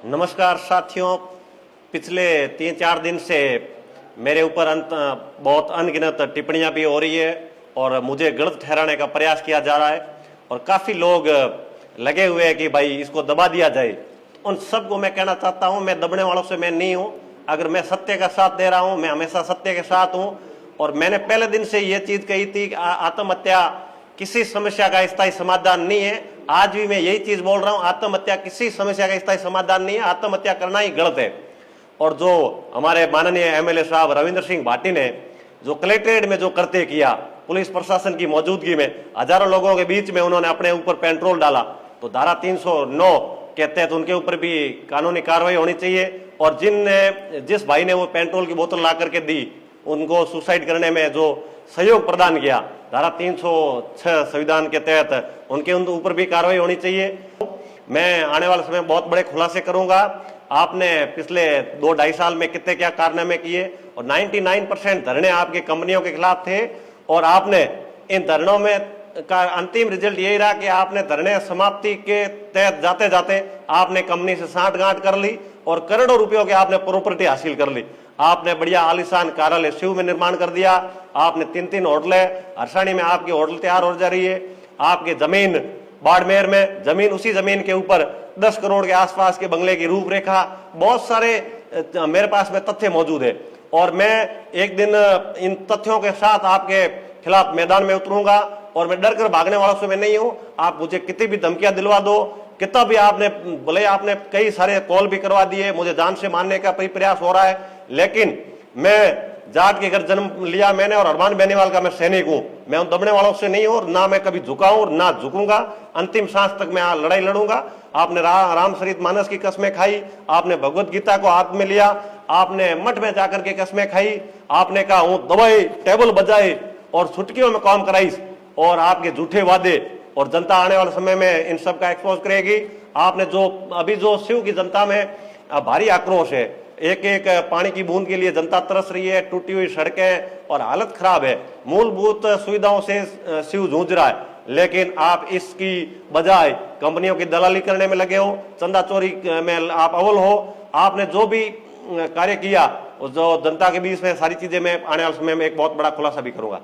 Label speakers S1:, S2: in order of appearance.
S1: नमस्कार साथियों, पिछले 3-4 दिन से मेरे ऊपर बहुत अनगिनत टिप्पणियां भी हो रही है और मुझे गलत ठहराने का प्रयास किया जा रहा है और काफ़ी लोग लगे हुए हैं कि भाई इसको दबा दिया जाए। उन सबको मैं कहना चाहता हूं, मैं दबने वालों से मैं नहीं हूं। अगर मैं सत्य का साथ दे रहा हूं, मैं हमेशा सत्य के साथ हूं और मैंने पहले दिन से ये चीज़ कही थी कि आत्महत्या किसी समस्या का स्थायी समाधान नहीं है। आज भी मैं यही चीज बोल रहा हूं, आत्महत्या किसी समस्या का स्थायी समाधान नहीं है, आत्महत्या करना ही गलत है। और जो हमारे माननीय एमएलए साहब रविंद्र सिंह भाटी ने जो कलेक्ट्रेट में जो करते किया, पुलिस प्रशासन की मौजूदगी में हजारों लोगों के बीच में उन्होंने अपने ऊपर पेट्रोल डाला, तो धारा 309 के तहत उनके ऊपर भी कानूनी कार्रवाई होनी चाहिए। और जिस भाई ने वो पेट्रोल की बोतल ला करके दी, उनको सुसाइड करने में जो सहयोग प्रदान किया, धारा 306 संविधान के तहत उनके ऊपर भी कार्रवाई होनी चाहिए। मैं आने वाले समय बहुत बड़े खुलासे करूंगा। आपने पिछले 2-2.5 साल में कितने क्या कारनामे किए और 99% धरने आपके कंपनियों के खिलाफ थे और आपने इन धरनों में का अंतिम रिजल्ट यही रहा कि आपने धरने समाप्ति के तहत जाते जाते आपने कंपनी से साठगांठ कर ली और करोड़ों रुपयों की आपने प्रॉपर्टी हासिल कर ली। आपने बढ़िया आलीशान कार्यालय शिव में निर्माण कर दिया। आपने 3-3 होटल है, हरसाणी में आपकी होटल तैयार हो जा रही है। आपकी जमीन बाड़मेर में जमीन, उसी जमीन के ऊपर 10 करोड़ के आसपास के बंगले की रूपरेखा, बहुत सारे मेरे पास में तथ्य मौजूद है और मैं एक दिन इन तथ्यों के साथ आपके खिलाफ मैदान में उतरूंगा और मैं डर कर भागने वालों से मैं नहीं हूं। आप मुझे कितनी भी धमकियां दिलवा दो, कितना भी आपने भले आपने कई सारे कॉल भी करवा दिए, मुझे जान से मारने का प्रयास हो रहा है, लेकिन मैं जाट के घर जन्म लिया मैंने और अरमान बेनीवाल का मैं सैनिक हूं। मैं उन दबने वालों से नहीं हूं और ना मैं कभी झुका हूं और ना झुकूंगा। अंतिम सांस तक मैं लड़ाई लड़ूंगा। आपने रामचरित मानस की कसमें खाई, आपने भगवत गीता को हाथ में लिया, आपने मठ में जाकर के कसमें खाई, आपने कहा हूं दबाई टेबल बजाए और छुटकियों में काम कराई और आपके झूठे वादे, और जनता आने वाले समय में इन सब का एक्सपोज करेगी। आपने जो शिव की जनता में भारी आक्रोश है, एक एक पानी की बूंद के लिए जनता तरस रही है, टूटी हुई सड़कें और हालत खराब है, मूलभूत सुविधाओं से शिव जूझ रहा है, लेकिन आप इसकी बजाय कंपनियों की दलाली करने में लगे हो, चंदा चोरी में आप अव्वल हो। आपने जो भी कार्य किया जो जनता के बीच में सारी चीजें मैं आने वाले समय में एक बहुत बड़ा खुलासा भी करूंगा।